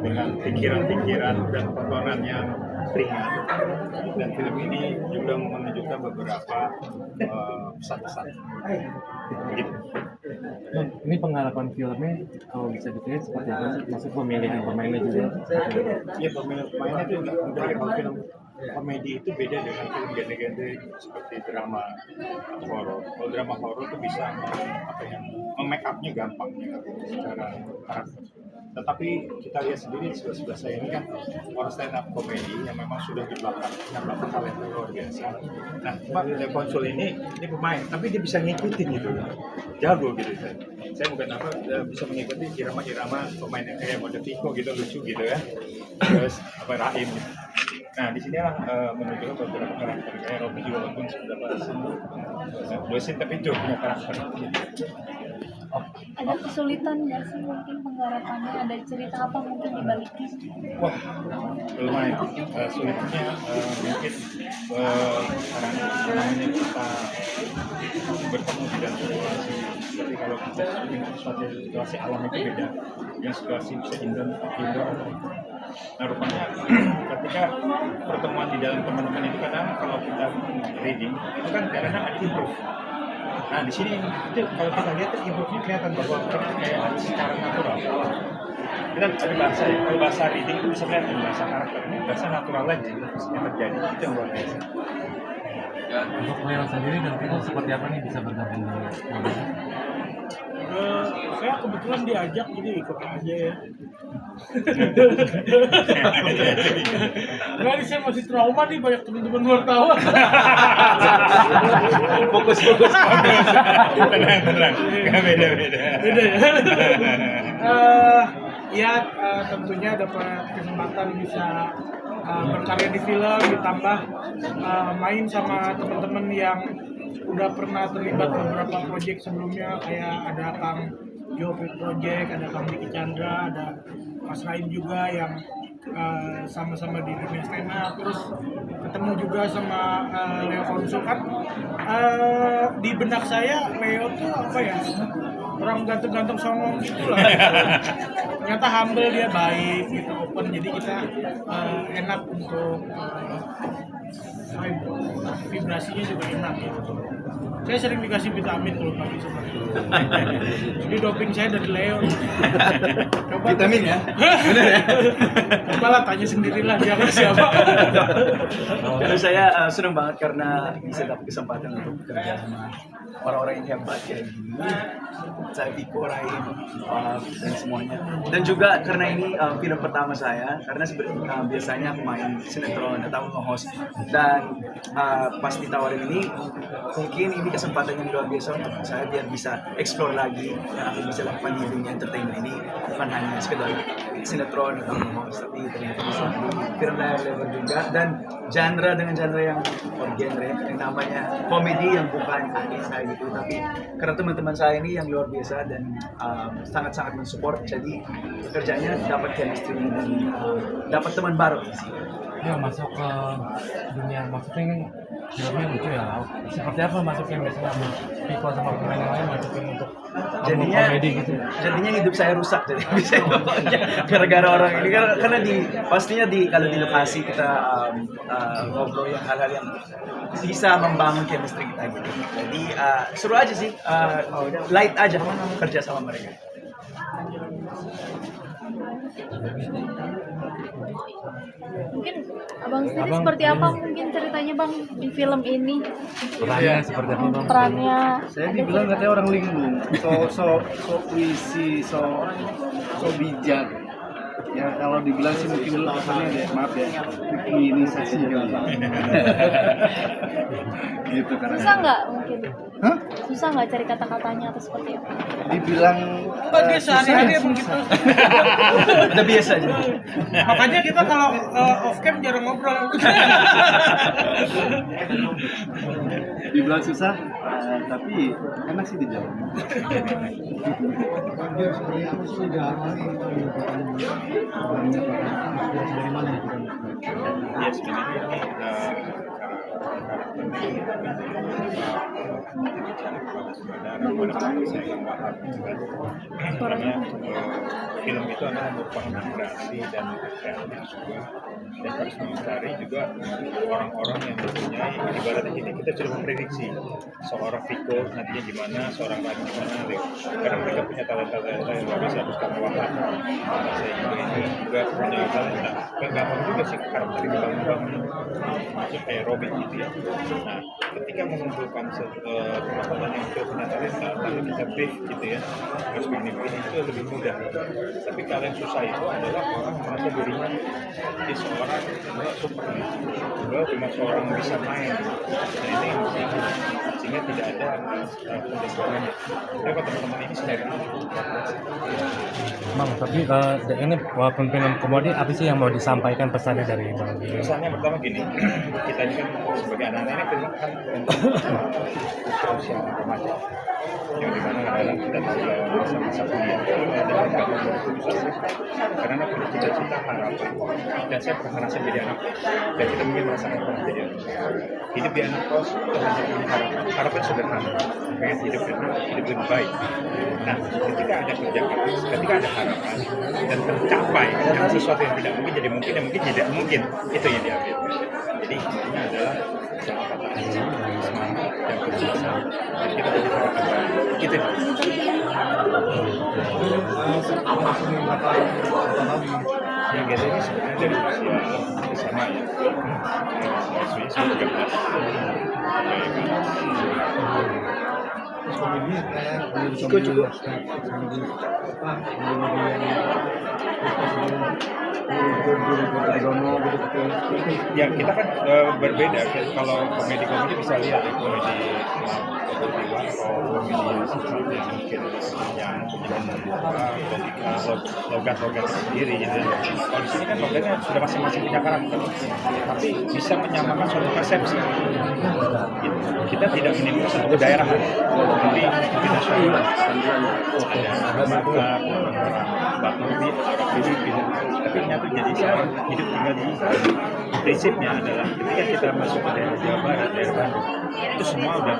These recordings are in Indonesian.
dengan pikiran-pikiran dan tontonan yang ringan. Dan film ini juga menunjukkan beberapa pesan-pesan. Gitu. Ini pengharapan filmnya kalau bisa dilihat seperti apa sih? Maksud pemilihan pemainnya juga? Ya pemilihan pemainnya itu nggak mudah ya. Kalau film komedi itu beda dengan film genre-genre seperti drama atau horor. Kalau drama horor itu bisa make upnya gampang ya, secara karakter. Tetapi kita lihat sendiri sebelah saya ini kan orang stand up komedi yang memang sudah di belakang talenta luar biasa. Nah, Pak Konsul ini pemain, tapi dia bisa ngikutin gitu, jago gitu. Saya bukan bisa mengikuti irama pemain yang kayak Mode Vico gitu, lucu gitu ya. Terus Raim gitu. Nah, di sinilah menunjukkan beberapa karakter kayak Robby juga walaupun beberapa dosen tapi itu punya karakter. Ada kesulitan nggak sih mungkin penggarapannya? Ada cerita apa mungkin di baliknya? Wah, lumayan sulitnya mungkin karena kita bertemu di dalam situasi seperti kalau kita suatu situasi alam itu beda, yang situasi bisa indoor. Nah rupanya ketika pertemuan di dalam teman-teman itu kadang kalau kita reading itu kan kadang ada improve. Nah di sini itu kalau kita lihat improve-nya kelihatan bahwa kayak secara natural. Kita ada bahasa ya, kalau bahasa reading itu bisa kelihatan bahasa karakternya, bahasa natural aja yang terjadi itu yang luar biasa. Untuk Leo sendiri dan Vino seperti apa nih bisa bergabung dengan Indonesia? Saya kebetulan diajak jadi ikut aja ya. Nggak, saya masih trauma nih banyak teman-teman wartawan. Fokus. Tenang. Beda ya. Tentunya dapat kesempatan bisa berkarya di film, ditambah main sama teman-teman yang udah pernah terlibat beberapa proyek sebelumnya, kayak ada Kang Jopit Project, ada Kang Diki Chandra, ada Mas Raim juga yang sama-sama di dunia stand up. Terus ketemu juga sama Leo Konsul kan. Di benak saya Leo tuh apa ya, orang ganteng-ganteng songong gitu lah. Ternyata humble, dia baik gitu, open, jadi kita enak untuk vibrasinya juga enak gitu. Saya sering dikasih vitamin kalau pagi sama itu. Jadi doping saya dari Leo. Coba vitamin ya? Bener ya? Coba lah tanya sendirilah dia kan siapa. Kalau saya senang banget karena bisa dapat kesempatan untuk bekerja sama orang-orang yang hebat kayak gini. Saya Vico, Raim, dan semuanya. Dan juga karena ini film pertama saya, karena biasanya aku main sinetron atau nge-host. Dan pas ditawarin ini, mungkin ini kesempatan yang luar biasa untuk saya biar bisa explore lagi yang aku bisa lakukan di dunia entertainment ini, bukan hanya sekedar sinetron atau nge-host, tapi ternyata bisa film layar lebar juga, dan genre yang namanya komedi yang bukan ahli saya gitu, tapi karena teman-teman saya ini yang luar biasa dan sangat-sangat mensupport, jadi kerjanya dapat chemistry dan dapat teman baru di sini. Ya masuk ke dunia, maksudnya ini filmnya lucu ya. Seperti apa masuknya misalnya Vico sama pemain yang lain masukin untuk komedi gitu? Jadinya hidup saya rusak jadi bisa gara-gara orang ini, karena pastinya kalau di lokasi kita ngobrol yang hal-hal yang bisa membangun chemistry kita gitu. Jadi seru aja sih, light aja kerja sama mereka. Mungkin abang sendiri seperti apa mungkin ceritanya bang di film ini? Perannya seperti apa bang? Perannya Saya dibilang katanya orang linglung, so puisi, so bijak. Ya kalau dibilang sih mungkin dulu kesannya deh, maaf ya, feminisasi gitu karena. susah nggak mungkin? Hah? Susah nggak cari kata-katanya atau seperti apa? Dibilang Enggak, dia sehari-hari emang gitu. Udah biasa aja. Makanya kita kalau off cam jarang ngobrol. dibilang susah, tapi enak sih dijalan. Ya sebenarnya ini karakternya bicara kepada saudara, kepada saya yang paham gitu kan. Karena film itu adalah merupakan kreasi dan kreatif juga, dan harus mencari juga orang-orang yang mempunyai, ibaratnya gini, kita sudah memprediksi seorang Viko nantinya gimana, seorang Rani gimana, karena mereka punya talenta-talenta yang luar biasa. Terus kamu Wahab, saya juga punya talenta. Gak gampang juga sih karakter ini bangun-bangun, maksudnya kayak Robin gitu ya. Nah, ketika mengumpulkan teman-teman yang sudah punya talenta, lalu kita brief gitu ya, harus begini-begini, itu lebih mudah. Tapi kalau yang susah itu adalah orang merasa dirinya dia seorang super, dia cuma seorang yang bisa main. Nah, ini yang sehingga tidak ada pendekorannya. Tapi kalau teman-teman ini sendiri, Bang, tapi ini walaupun film komedi, apa sih yang mau disampaikan pesannya dari Bang? misalnya pertama gini, kita ini kan sebagai anak-anak ini kan usia remaja, yang dimana adalah kita tahu bahwa masa-masa kuliah itu adalah gabung karena anak punya cita-cita, harapan, dan saya pernah merasa jadi anak kos, dan kita mungkin merasakan pernah jadi anak kos. Hidup di anak kos itu hanya punya harapan sederhana, pengen hidup enak, hidup lebih baik. Nah, ketika ada kerja keras, ketika ada harapan dan tercapai dengan sesuatu yang tidak mungkin jadi mungkin, yang mungkin tidak mungkin, itu yang diambil. Jadi ini adalah jangan patah hati, semangat dan berusaha, dan kita jadi harapan baik. Gitu. Yang gitu ini sebenarnya dari usia sama ya, usia 13. Cukup. Ya kita kan berbeda. Kalau komedi bisa lihat ya, komedi komedi sesuatu yang mungkin yang punya logat-logat sendiri gitu. Kalau di sini kan logatnya sudah masing-masing punya karakter, tapi bisa menyamakan suatu persepsi. Kita tidak menimbulkan satu kedaerahan, tapi nasional. Ada Batak, Batawi, Filipina, tapi nyatu jadi seorang hidup tinggal di prinsipnya adalah ketika kita masuk ke daerah Jawa Barat, daerah Bandung, itu semua udah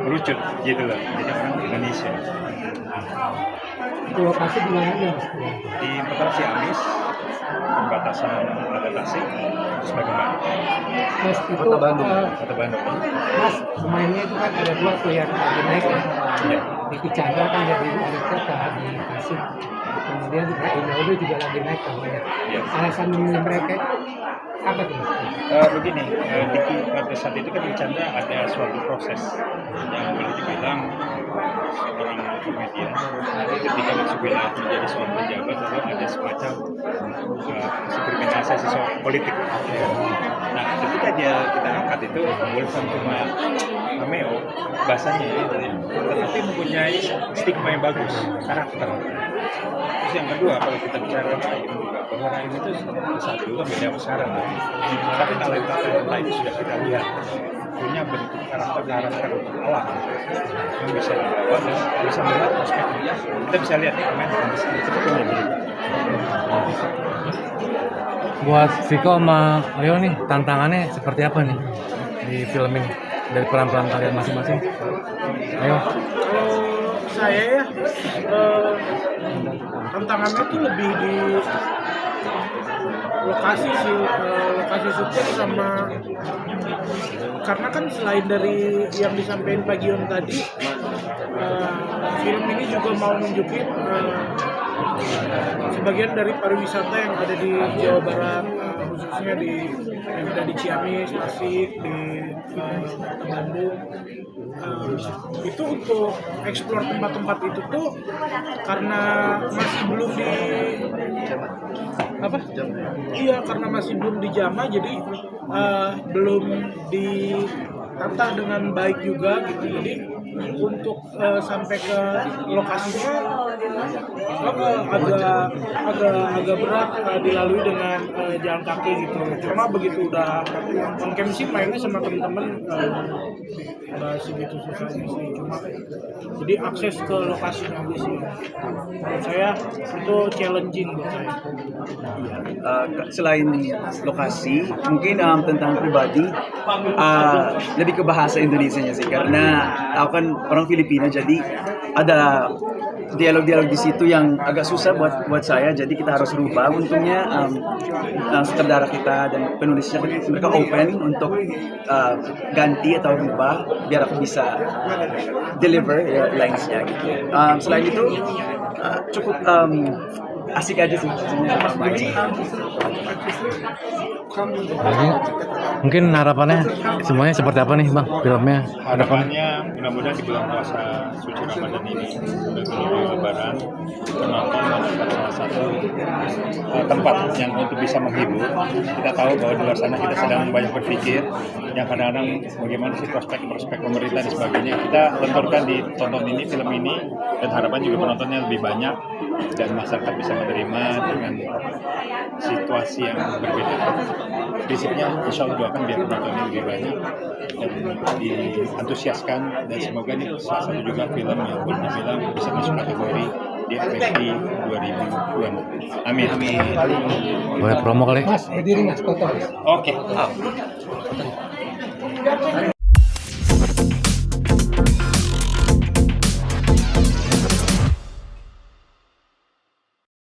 merucut gitu loh, jadi orang Indonesia. Lokasi di mana ya? Di Kota Ciamis, perbatasan ada Tasik, sebagai Bandung. Mas itu Kota Bandung. Kota Bandung. Mas pemainnya itu kan ada dua tuh yang lagi naik ya. Ya. Di Chandra kan ada di Kota di Tasik. Kemudian Rinaldo juga lagi naik kan ya. Ya. Alasan memilih mereka apa tuh? Begini, pada saat itu kan di Chandra ada suatu proses yang boleh dibilang seorang komedian ketika masuk wilayah menjadi seorang pejabat itu ada semacam kriminalisasi politik. Nah, ketika kita angkat itu bukan cuma cameo bahasanya ya, tapi mempunyai stigma yang bagus, karakter. Terus yang kedua, kalau kita bicara Rahim juga, bahwa Rahim itu saat dulu beda sekarang, tapi talenta itu sudah kita lihat punya bentuk karakter alam yang bisa dibawa dan bisa melihat perspektifnya. Kita bisa lihat nih pemain sebetulnya gitu. Buat Viko sama Leo nih, tantangannya seperti apa nih di film ini dari peran-peran kalian masing-masing? Ayo. Kalau saya ya, tantangannya tuh lebih di lokasi sih, lokasi syuting sama, karena kan selain dari yang disampaikan Pak Gion tadi, film ini juga mau nunjukin sebagian dari pariwisata yang ada di Jawa Barat, khususnya yang ada di Ciamis, Tasik, di Bandung. Itu untuk eksplor tempat-tempat itu tuh karena masih belum karena masih belum dijamah, jadi belum ditata dengan baik juga gitu. Jadi untuk sampai ke lokasinya agak berat dilalui dengan jalan kaki gitu. Cuma begitu udah on cam sih mainnya sama temen-temen udah segitu susahnya sih. Cuma jadi akses ke lokasinya aja sih. Menurut saya itu challenging buat saya. Selain lokasi, mungkin tentang pribadi, lebih ke bahasa Indonesianya sih, karena aku kan orang Filipina, jadi ada dialog-dialog di situ yang agak susah buat saya, jadi kita harus rubah. Untungnya sutradara kita dan penulisnya mereka open untuk ganti atau rubah biar aku bisa deliver ya lines-nya gitu. Selain itu cukup asik aja sih main. Jadi mungkin harapannya semuanya seperti apa nih Bang filmnya? Harapannya mudah-mudahan di bulan puasa suci Ramadan ini menuju Lebaran penonton mendapatkan salah satu tempat yang untuk bisa menghibur. Kita tahu bahwa di luar sana kita sedang banyak berpikir yang kadang-kadang bagaimana sih prospek pemerintah dan sebagainya. Kita lenturkan di tonton ini, film ini, dan harapan juga penontonnya lebih banyak dan masyarakat bisa menerima dengan situasi yang berbeda. Prinsipnya insya Allah doakan biar penontonnya lebih banyak dan diantusiaskan, dan semoga ini salah satu juga film yang boleh dibilang bisa masuk kategori di FSI 2020. Amin. Boleh promo kali? Mas, berdiri mas, foto. Oke.